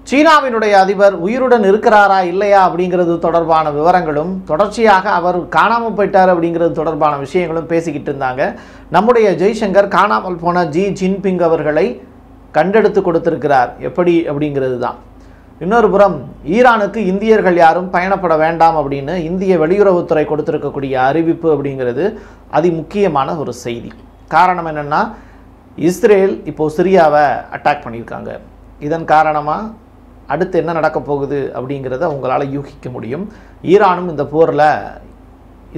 சீனாவினுடைய அதிபர் உயிருடன் இருக்கிறாரா இல்லையா அப்படிங்கிறது தொடர்பான விவரங்களும் தொடர்ச்சியாக அவர் காணாமல் போயிட்டார் அப்படிங்கிறது தொடர்பான விஷயங்களும் பேசிக்கிட்டு இருந்தாங்க. நம்முடைய ஜெய்சங்கர் காணாமல் போன ஜி ஜின்பிங் அவர்களை கண்டெடுத்து கொடுத்திருக்கிறார். எப்படி அப்படிங்கிறது தான். இன்னொரு புறம் ஈரானுக்கு இந்தியர்கள் யாரும் பயணப்பட வேண்டாம் அப்படின்னு இந்திய வெளியுறவுத்துறை கொடுத்திருக்கக்கூடிய அறிவிப்பு அப்படிங்கிறது அதிமுக்கியமான ஒரு செய்தி. காரணம் என்னென்னா, இஸ்ரேல் இப்போது சிரியாவை அட்டாக் பண்ணியிருக்காங்க. இதன் காரணமாக அடுத்து என்ன நடக்க போகுது அப்படிங்கிறத உங்களால் யூகிக்க முடியும். ஈரானும் இந்த போரில்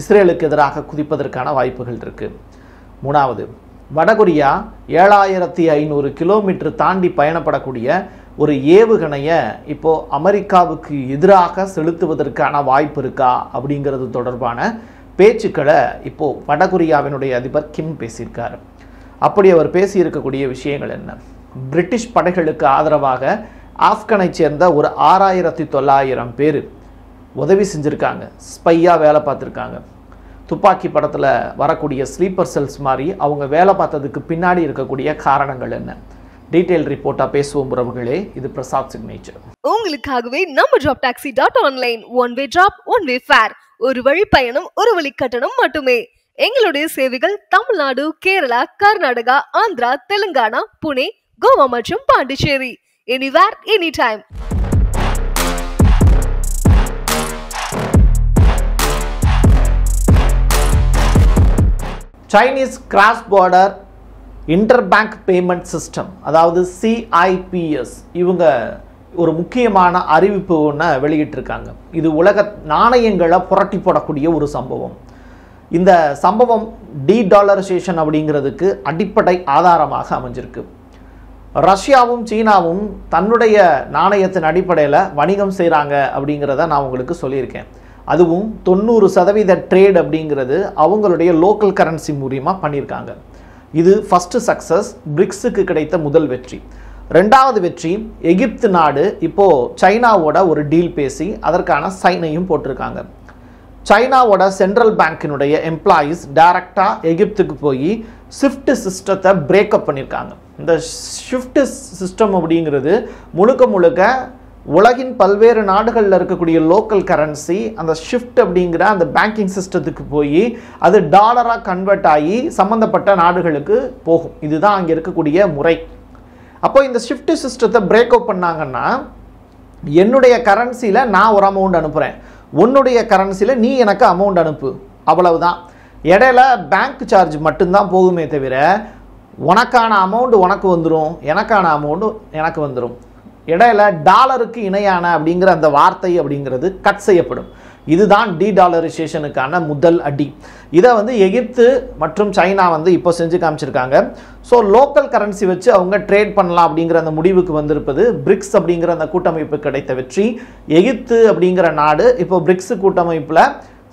இஸ்ரேலுக்கு எதிராக குதிப்பதற்கான வாய்ப்புகள் இருக்குது. மூணாவது, வடகொரியா 7500 கிலோமீட்டர் தாண்டி பயணப்படக்கூடிய ஒரு ஏவுகணையை இப்போது அமெரிக்காவுக்கு எதிராக செலுத்துவதற்கான வாய்ப்பு இருக்கா அப்படிங்கிறது தொடர்பான பேச்சுக்களை இப்போது வடகொரியாவினுடைய அதிபர் கிம் பேசியிருக்காரு. அப்படி அவர் பேசியிருக்கக்கூடிய விஷயங்கள் என்ன? பிரிட்டிஷ் படைகளுக்கு ஆதரவாக ஆப்கானை சேர்ந்த ஒரு 6900 பேர் உதவி செஞ்சுருக்காங்க, ஸ்பையாக வேலை பார்த்துருக்காங்க. துப்பாக்கி படத்தில் வரக்கூடிய ஸ்லீப்பர் செல்ஸ் மாதிரி அவங்க வேலை பார்த்ததுக்கு பின்னாடி இருக்கக்கூடிய காரணங்கள் என்ன? டீடைல் ரிப்போர்ட்டாக பேசுவோம் உறவுகளே. இது பிரசாத் சிக்னேச்சர். உங்களுக்காகவே நம்ம jobtaxi.online one way drop one way fare, ஒரு வழி பயணம் ஒரு வழி கட்டணம் மட்டுமே. எங்களுடைய சேவைகள் தமிழ்நாடு, கேரளா, கர்நாடகா, ஆந்திரா, தெலுங்கானா, புனே, கோவா மற்றும் Pondicherry. Anywhere any time. Chinese cross border inter bank payment system, அதாவது CIPS, இவங்க ஒரு முக்கியமான அறிவிப்பு ஒன்று வெளியிட்டிருக்காங்க. இது உலக நாணயங்களை புரட்டி போடக்கூடிய ஒரு சம்பவம். இந்த சம்பவம் டீடாலரைசேஷன் அப்படிங்கிறதுக்கு அடிப்படை ஆதாரமாக அமைஞ்சிருக்கு. ரஷ்யாவும் சீனாவும் தன்னுடைய நாணயத்தின் அடிப்படையில் வணிகம் செய்கிறாங்க அப்படிங்கிறத நான் உங்களுக்கு சொல்லியிருக்கேன். அதுவும் 90% ட்ரேட் அப்படிங்கிறது அவங்களுடைய லோக்கல் கரன்சி மூலியமாக பண்ணியிருக்காங்க. இது ஃபஸ்ட்டு சக்ஸஸ், பிரிக்ஸுக்கு கிடைத்த முதல் வெற்றி. ரெண்டாவது வெற்றி, எகிப்து நாடு இப்போது சைனாவோட ஒரு டீல் பேசி அதற்கான சைனையும் போட்டிருக்காங்க. சைனாவோட சென்ட்ரல் பேங்கினுடைய எம்ப்ளாயீஸ் டைரக்டாக எகிப்துக்கு போய் ஷிஃப்ட் சிஸ்டத்தை பிரேக்கப் பண்ணியிருக்காங்க. இந்த ஷிஃப்ட் சிஸ்டம் அப்படிங்கிறது முழுக்க முழுக்க உலகின் பல்வேறு நாடுகளில் இருக்கக்கூடிய லோக்கல் கரன்சி அந்த ஷிஃப்ட் அப்படிங்கிற அந்த பேங்கிங் சிஸ்டத்துக்கு போய் அது டாலராக கன்வெர்ட் ஆகி சம்மந்தப்பட்ட நாடுகளுக்கு போகும். இதுதான் அங்கே இருக்கக்கூடிய முறை. அப்போ இந்த ஷிஃப்ட் சிஸ்டத்தை பிரேக்கப் பண்ணாங்கன்னா, என்னுடைய கரன்சியில் நான் ஒரு அமௌண்ட் அனுப்புகிறேன், உன்னுடைய கரன்சியில் நீ எனக்கு அமௌண்ட் அனுப்பு, அவ்வளவுதான். இடையில பேங்க் சார்ஜ் மட்டும்தான் போகுமே தவிர உனக்கான அமௌண்ட் உனக்கு வந்துடும், எனக்கான அமௌண்ட் எனக்கு வந்துடும். இடையில டாலருக்கு இணையான அப்படிங்கிற அந்த வார்த்தை அப்படிங்கிறது கட் செய்யப்படும். இதுதான் டீடாலரைசேஷனுக்கான முதல் அடி. இதை எகிப்து மற்றும் சைனா இப்போ செஞ்சு காமிச்சிருக்காங்க. ஸோ லோக்கல் கரன்சி வச்சு அவங்க ட்ரேட் பண்ணலாம் அப்படிங்கிற அந்த முடிவுக்கு வந்திருப்பது பிரிக்ஸ் அப்படிங்கிற அந்த கூட்டமைப்பு கிடைத்த வெற்றி. எகிப்து அப்படிங்கிற நாடு இப்போ பிரிக்ஸ் கூட்டமைப்பில்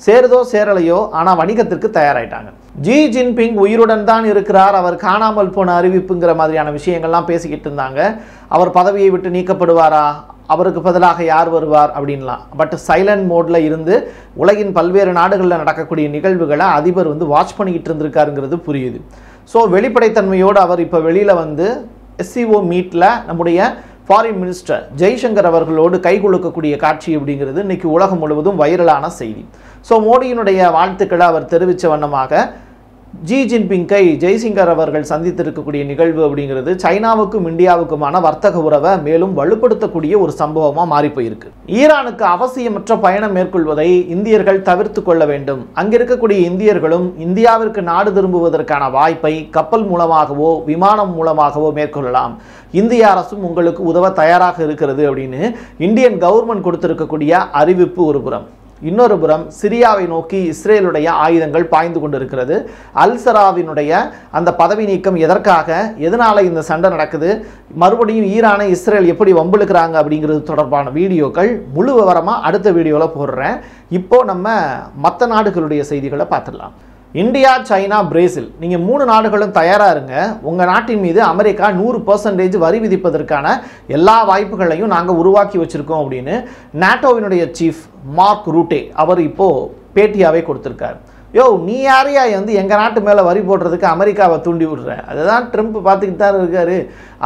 சேருதோ சேரலையோ, ஆனால் வணிகத்திற்கு தயாராயிட்டாங்க. ஜி ஜின்பிங் உயிருடன் தான் இருக்கிறார், அவர் காணாமல் போன அறிவிப்புங்கிற மாதிரியான விஷயங்கள்லாம் பேசிக்கிட்டு இருந்தாங்க. அவர் பதவியை விட்டு நீக்கப்படுவாரா, அவருக்கு பதிலாக யார் வருவார் அப்படின்லாம். பட் சைலண்ட் மோடில் இருந்து உலகின் பல்வேறு நாடுகளில் நடக்கக்கூடிய நிகழ்வுகளை அதிபர் வாட்ச் பண்ணிக்கிட்டு இருந்திருக்காருங்கிறது புரியுது. ஸோ வெளிப்படைத்தன்மையோடு அவர் இப்போ வெளியில் SCO மீட்டில் நம்முடைய ஃபாரின் மினிஸ்டர் ஜெய்சங்கர் அவர்களோடு கைகுலுக்கக்கூடிய காட்சி அப்படிங்கிறது இன்றைக்கி உலகம் முழுவதும் வைரலான செய்தி. ஸோ மோடியினுடைய வாழ்த்துக்களை அவர் தெரிவித்த வண்ணமாக ஜி ஜின்பிங்கை ஜெய்சங்கர் அவர்கள் சந்தித்திருக்கக்கூடிய நிகழ்வு அப்படிங்கிறது சைனாவுக்கும் இந்தியாவுக்குமான வர்த்தக உறவை மேலும் வலுப்படுத்தக்கூடிய ஒரு சம்பவமாக மாறி போயிருக்கு. ஈரானுக்கு அவசியமற்ற பயணம் மேற்கொள்வதை இந்தியர்கள் தவிர்த்து கொள்ள வேண்டும். அங்கே இருக்கக்கூடிய இந்தியர்களும் இந்தியாவிற்கு நாடு திரும்புவதற்கான வாய்ப்பை கப்பல் மூலமாகவோ விமானம் மூலமாகவோ மேற்கொள்ளலாம். இந்திய அரசும் உங்களுக்கு உதவ தயாராக இருக்கிறது அப்படின்னு இந்தியன் கவர்மெண்ட் கொடுத்திருக்கக்கூடிய அறிவிப்பு ஒரு புறம். இன்னொரு புறம் சிரியாவை நோக்கி இஸ்ரேலுடைய ஆயுதங்கள் பாய்ந்து கொண்டிருக்கிறது. அல்சராவினுடைய அந்த பதவி நீக்கம் எதற்காக, எதனால இந்த சண்டை நடக்குது, மறுபடியும் ஈரானை இஸ்ரேல் எப்படி வம்பிழுக்கிறாங்க அப்படிங்கிறது தொடர்பான வீடியோக்கள் முழு விவரமாக அடுத்த வீடியோவில் போடுறேன். இப்போ நம்ம மற்ற நாடுகளுடைய செய்திகளை பார்த்துடலாம். இந்தியா, சைனா, பிரேசில், நீங்கள் 3 நாடுகளும் தயாராக இருங்க. உங்கள் நாட்டின் மீது அமெரிக்கா 100% வரி விதிப்பதற்கான எல்லா வாய்ப்புகளையும் நாங்கள் உருவாக்கி வச்சுருக்கோம் அப்படின்னு நாட்டோவினுடைய சீஃப் மார்க் ரூட்டே அவர் இப்போது பேட்டியாகவே கொடுத்துருக்கார். யோ நீ யாரையா வந்து எங்கள் நாட்டு மேலே வரி போடுறதுக்கு அமெரிக்காவை தூண்டி விடுற? அதுதான் ட்ரம்ப் பார்த்துக்கிட்டு தான் இருக்கார்.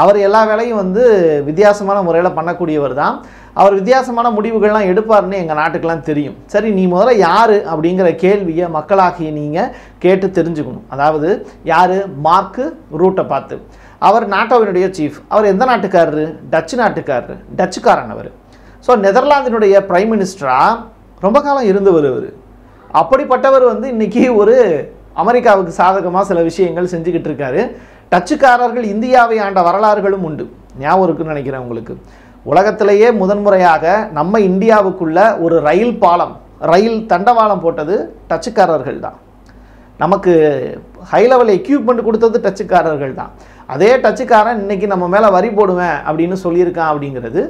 அவர் எல்லா வேலையும் வந்து வித்தியாசமான முறையில் பண்ணக்கூடியவர் தான். அவர் வித்தியாசமான முடிவுகள்லாம் எடுப்பார்னு எங்கள் நாட்டுக்கெல்லாம் தெரியும். சரி, நீ முதல்ல யார் அப்படிங்கிற கேள்வியை மக்களாகிய நீங்கள் கேட்டு தெரிஞ்சுக்கணும். அதாவது யார்? மார்க்கு ரூட்டை பார்த்து. அவர் நாட்டோவினுடைய சீஃப். அவர் எந்த நாட்டுக்காரரு? டச்சு நாட்டுக்காரரு, டச்சுக்காரன் அவர். ஸோ நெதர்லாந்தினுடைய பிரைம் மினிஸ்டராக ரொம்ப காலம் இருந்தவர் அவர். அப்படிப்பட்டவர் வந்து இன்றைக்கி ஒரு அமெரிக்காவுக்கு சாதகமாக சில விஷயங்கள் செஞ்சுக்கிட்டு இருக்காரு. டச்சுக்காரர்கள் இந்தியாவை ஆண்ட வரலாறுகளும் உண்டு. ஞாபகம் இருக்குன்னு நினைக்கிறேன் உங்களுக்கு. உலகத்திலேயே முதன்முறையாக நம்ம இந்தியாவுக்குள்ள ஒரு ரயில் பாலம், ரயில் தண்டவாளம் போட்டது டச்சுக்காரர்கள் தான். நமக்கு ஹை லெவல் எக்யூப்மெண்ட் கொடுத்தது டச்சுக்காரர்கள் தான். அதே டச்சுக்காரன் இன்னைக்கு நம்ம மேலே வரி போடுவேன் அப்படின்னு சொல்லியிருக்கான். அப்படிங்கிறது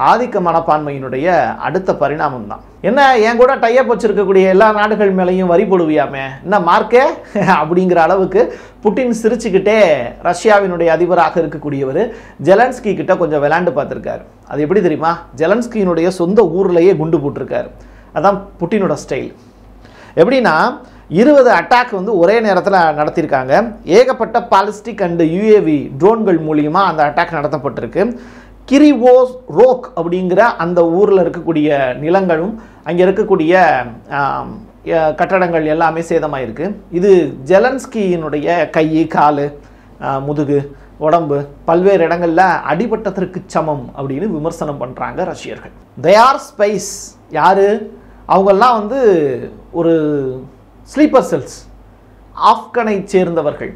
ஆதிக்க மனப்பான்மையினுடைய அடுத்த பரிணாமம் தான். என்ன, என் கூட டைப் வச்சிருக்கக்கூடிய எல்லா நாடுகள் மேலேயும் வரி போடுவியாமே, என்ன மார்க்கே அப்படிங்கிற அளவுக்கு புட்டின் சிரிச்சுக்கிட்டே ரஷ்யாவினுடைய அதிபராக இருக்கக்கூடியவர் ஜெலன்ஸ்கி கிட்ட கொஞ்சம் விளையாண்டு பார்த்துருக்காரு. அது எப்படி தெரியுமா? ஜெலன்ஸ்கியினுடைய சொந்த ஊர்லேயே குண்டு போட்டிருக்காரு. அதான் புட்டினோட ஸ்டைல். எப்படின்னா 20 அட்டாக் வந்து ஒரே நேரத்தில் நடத்தியிருக்காங்க. ஏகப்பட்ட பாலிஸ்டிக் அண்டு யூஏவி ட்ரோன்கள் மூலியமாக அந்த அட்டாக் நடத்தப்பட்டிருக்கு. கிரிவோஸ் ரோக் அப்படிங்கிற அந்த ஊரில் இருக்கக்கூடிய நிலங்களும் அங்கே இருக்கக்கூடிய கட்டடங்கள் எல்லாமே சேதமாயிருக்கு. இது ஜெலன்ஸ்கியினுடைய கை, கால், முதுகு, உடம்பு பல்வேறு இடங்களில் அடிபட்டதற்கு சமம் அப்படின்னு விமர்சனம் பண்ணுறாங்க ரஷ்யர்கள். தயார் ஸ்பைஸ் யார்? அவங்கெல்லாம் வந்து ஒரு ஸ்லீப்பர் செல்ஸ், ஆப்கனை சேர்ந்தவர்கள்.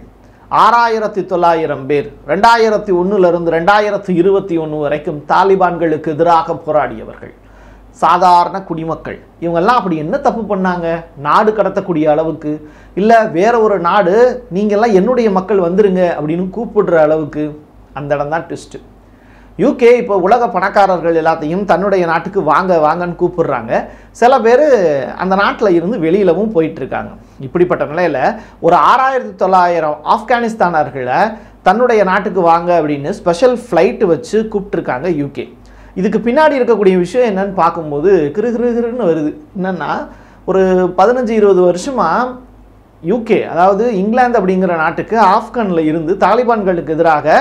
6900 பேர் 2001 2021 வரைக்கும் தாலிபான்களுக்கு எதிராக போராடியவர்கள். சாதாரண குடிமக்கள். இவங்கெல்லாம் அப்படி என்ன தப்பு பண்ணாங்க? நாடு கடத்தக்கூடிய அளவுக்கு, இல்லை வேற ஒரு நாடு நீங்கள்லாம் என்னுடைய மக்கள் வந்துருங்க அப்படின்னு கூப்பிடுற அளவுக்கு. அந்த இடம் தான் ட்விஸ்ட்டு. யூகே இப்போ உலக பணக்காரர்கள் எல்லாத்தையும் தன்னுடைய நாட்டுக்கு வாங்க வாங்கன்னு கூப்பிடுறாங்க. சில பேர் அந்த நாட்டில் இருந்து வெளியிலவும் போயிட்டுருக்காங்க. இப்படிப்பட்ட நிலையில் ஒரு 6900 ஆப்கானிஸ்தானர்களை தன்னுடைய நாட்டுக்கு வாங்க அப்படின்னு ஸ்பெஷல் ஃப்ளைட்டு வச்சு கூப்பிட்டுருக்காங்க யூகே. இதுக்கு பின்னாடி இருக்கக்கூடிய விஷயம் என்னன்னு பார்க்கும்போது கிருகிருன்னு வருது. என்னென்னா ஒரு 15-20 வருஷமாக யூகே, அதாவது இங்கிலாந்து அப்படிங்கிற நாட்டுக்கு ஆப்கானில் இருந்து தாலிபான்களுக்கு எதிராக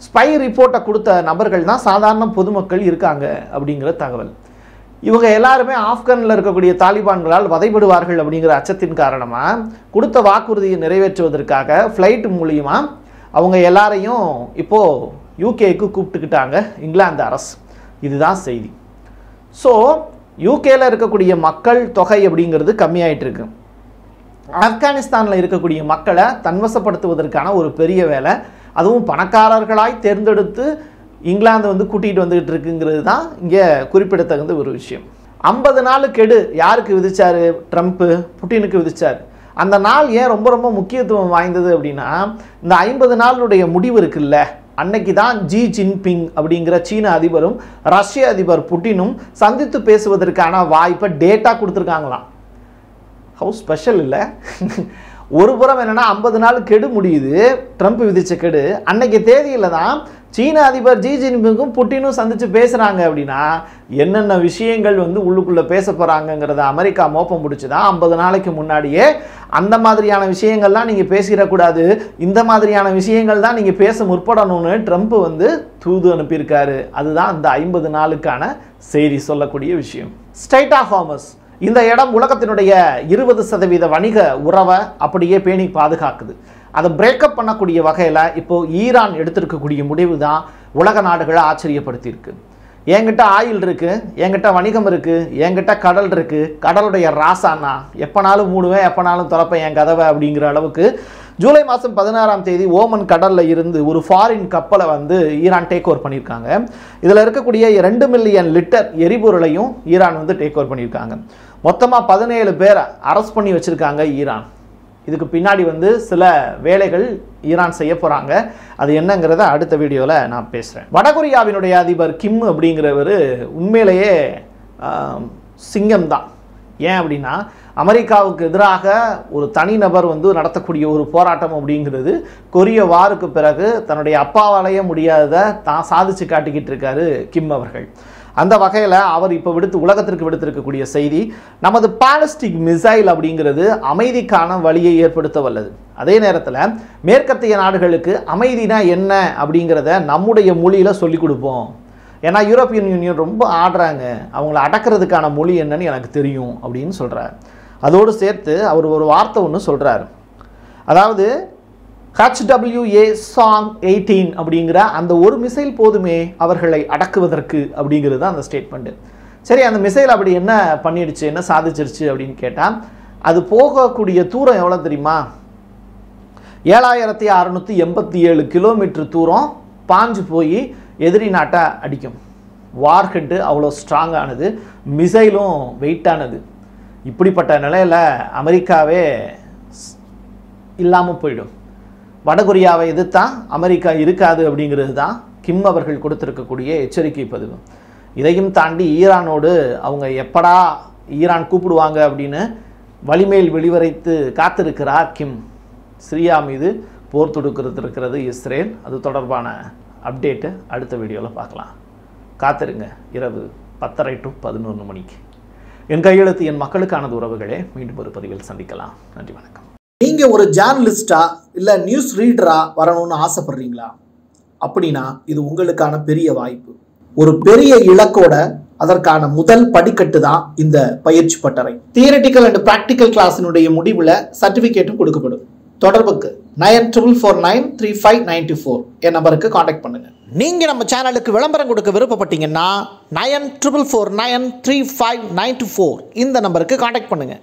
ஸ்பை ரிப்போர்ட்டை கொடுத்த நபர்கள் தான் சாதாரண பொதுமக்கள் இருக்காங்க அப்படிங்கிற தகவல். இவங்க எல்லாருமே ஆப்கானில் இருக்கக்கூடிய தாலிபான்களால் வதைபடுவார்கள் அப்படிங்கிற அச்சத்தின் காரணமாக கொடுத்த வாக்குறுதியை நிறைவேற்றுவதற்காக ஃப்ளைட் மூலியமாக அவங்க எல்லாரையும் இப்போது யூகேக்கு கூப்பிட்டுக்கிட்டாங்க இங்கிலாந்து அரசு. இதுதான் செய்தி. ஸோ யூகேல இருக்கக்கூடிய மக்கள் தொகை அப்படிங்கிறது கம்மியாயிட்டு இருக்கு. ஆப்கானிஸ்தானில் இருக்கக்கூடிய மக்களை தன்வசப்படுத்துவதற்கான ஒரு பெரிய வேலை, அதுவும் பணக்காரர்களாய் தேர்ந்தெடுத்து இங்கிலாந்து வந்து கூட்டிகிட்டு வந்துகிட்டு இருக்குங்கிறது தான் இங்கே குறிப்பிடத்தகுந்த ஒரு விஷயம். 50 நாள் கெடு யாருக்கு விதிச்சார்? ட்ரம்ப்பு புட்டினுக்கு விதிச்சார். அந்த நாள் ஏன் ரொம்ப ரொம்ப முக்கியத்துவம் வாய்ந்தது அப்படின்னா, இந்த 50 நாளுடைய முடிவு இருக்குல்ல, அன்னைக்கு தான் ஜி ஜின்பிங் அப்படிங்கிற சீன அதிபரும் ரஷ்ய அதிபர் புட்டினும் சந்தித்து பேசுவதற்கான வாய்ப்பை டேட்டா கொடுத்துருக்காங்களாம். ஹவு ஸ்பெஷல் இல்லை? ஒரு புறம் என்னன்னா 50 நாள் கெடு முடியுது, ட்ரம்ப் விதிச்ச கெடு. அன்னைக்கு தேதியில் தான் சீன அதிபர் ஜி ஜின்பிங்கும் புட்டினும் சந்திச்சு பேசுகிறாங்க. அப்படின்னா என்னென்ன விஷயங்கள் வந்து உள்ளுக்குள்ளே பேச போகிறாங்கங்கிறத அமெரிக்கா மோப்பம் பிடிச்சி தான் 50 நாளைக்கு முன்னாடியே அந்த மாதிரியான விஷயங்கள்லாம் நீங்கள் பேசிடக்கூடாது, இந்த மாதிரியான விஷயங்கள் தான் நீங்கள் பேச முற்படணும்னு ட்ரம்ப் வந்து தூது அனுப்பியிருக்காரு. அதுதான் அந்த 50 நாளுக்கான செய்தி சொல்லக்கூடிய விஷயம். ஸ்ட்ரைட் ஆஃப் ஹார்மஸ் இந்த இடம் உலகத்தினுடைய 20% வணிக உறவை அப்படியே பேணி பாதுகாக்குது. அதை பிரேக்கப் பண்ணக்கூடிய வகையில் இப்போது ஈரான் எடுத்திருக்கக்கூடிய முடிவு தான் உலக நாடுகளை ஆச்சரியப்படுத்தியிருக்கு. என்கிட்ட ஆயில் இருக்குது, என்கிட்ட வணிகம் இருக்குது, என்கிட்ட கடல் இருக்குது, கடலுடைய ராசானா எப்போனாலும் மூடுவேன், எப்போனாலும் திறப்பேன் என் கதவை அப்படிங்கிற அளவுக்கு ஜூலை மாதம் 16ஆம் தேதி ஓமன் கடலில் இருந்து ஒரு ஃபாரின் கப்பலை வந்து ஈரான் டேக் ஓவர் பண்ணியிருக்காங்க. இதில் இருக்கக்கூடிய 2 மில்லியன் லிட்டர் எரிபொருளையும் ஈரான் வந்து டேக் ஓவர் பண்ணியிருக்காங்க. மொத்தமாக 17 பேரை அரெஸ்ட் பண்ணி வச்சுருக்காங்க ஈரான். இதுக்கு பின்னாடி வந்து சில வேலைகள் ஈரான் செய்ய போகிறாங்க. அது என்னங்கிறத அடுத்த வீடியோவில் நான் பேசுகிறேன். வடகொரியாவினுடைய அதிபர் கிம் அப்படிங்கிறவர் உண்மையிலேயே சிங்கம் தான். ஏன் அப்படின்னா, அமெரிக்காவுக்கு எதிராக ஒரு தனிநபர் வந்து நடத்தக்கூடிய ஒரு போராட்டம் அப்படிங்கிறது கொரிய வாருக்கு பிறகு தன்னுடைய அப்பாவாலேயே முடியாததை தான் சாதிச்சு காட்டிக்கிட்டு இருக்காரு கிம் அவர்கள். அந்த வகையில் அவர் இப்போ உலகத்திற்கு விடுத்திருக்கக்கூடிய செய்தி, நமது பாலிஸ்டிக் மிசைல் அப்படிங்கிறது அமைதிக்கான வழியை ஏற்படுத்த வல்லது. அதே நேரத்தில் மேற்கத்திய நாடுகளுக்கு அமைதினா என்ன அப்படிங்கிறத நம்முடைய மொழியில் சொல்லிக் கொடுப்போம். ஏன்னா யூரோப்பியன் யூனியன் ரொம்ப ஆடுறாங்க, அவங்கள அடக்கிறதுக்கான மொழி என்னன்னு எனக்கு தெரியும் அப்படின்னு சொல்கிறார். அதோடு சேர்த்து அவர் ஒரு வார்த்தை ஒன்று சொல்கிறார். அதாவது HWA Song 18 அப்படிங்கிற அந்த ஒரு மிசைல் போதுமே அவர்களை அடக்குவதற்கு அப்படிங்கிறது தான் அந்த ஸ்டேட்மெண்ட்டு. சரி, அந்த மிசைல் அப்படி என்ன பண்ணிடுச்சு, என்ன சாதிச்சிருச்சு அப்படின்னு கேட்டால், அது போகக்கூடிய தூரம் எவ்வளோ தெரியுமா? 7687 கிலோமீட்டர் தூரம் பாஞ்சு போய் எதிரி நாட்டை அடிக்கும். வார்ஹெட்டு அவ்வளோ ஸ்ட்ராங்கானது, மிசைலும் வெயிட்டானது. இப்படிப்பட்ட நிலையில் அமெரிக்காவே இல்லாமல் போயிடும். வடகொரியாவை எதிர்த்தா அமெரிக்கா இருக்காது அப்படிங்கிறது தான் கிம் அவர்கள் கொடுத்திருக்கக்கூடிய எச்சரிக்கை பதிவு. இதையும் தாண்டி ஈரானோடு அவங்க எப்படா ஈரான் கூப்பிடுவாங்க அப்படின்னு வலிமேல் வெளிவரைத்து காத்திருக்கிறார் கிம். சிரியா மீது போர் தொடுக்கிறது இஸ்ரேல். அது தொடர்பான அப்டேட்டு அடுத்த வீடியோவில் பார்க்கலாம். காத்திருங்க, இரவு 10:30 to 11 மணிக்கு. என் கையெழுத்து என் மக்களுக்கானது உறவுகளே. மீண்டும் ஒரு பதிவில் சந்திக்கலாம். நன்றி, வணக்கம். நீங்கள் ஒரு ஜேர்னலிஸ்டா இல்லை நியூஸ் ரீடரா வரணும்னு ஆசைப்படுறீங்களா? அப்படின்னா இது உங்களுக்கான பெரிய வாய்ப்பு. ஒரு பெரிய இலக்கோட அதற்கான முதல் படிக்கட்டு தான் இந்த பயிற்சி பட்டறை. தியரிட்டிக்கல் அண்ட் பிராக்டிக்கல் கிளாஸினுடைய முடிவில் சர்டிஃபிகேட்டும் கொடுக்கப்படும். தொடர்புக்கு 94493594 என் நம்பருக்கு காண்டாக்ட் பண்ணுங்க. நீங்கள் நம்ம சேனலுக்கு விளம்பரம் கொடுக்க விருப்பப்பட்டீங்கன்னா 94493594 இந்த நம்பருக்கு காண்டாக்ட் பண்ணுங்க.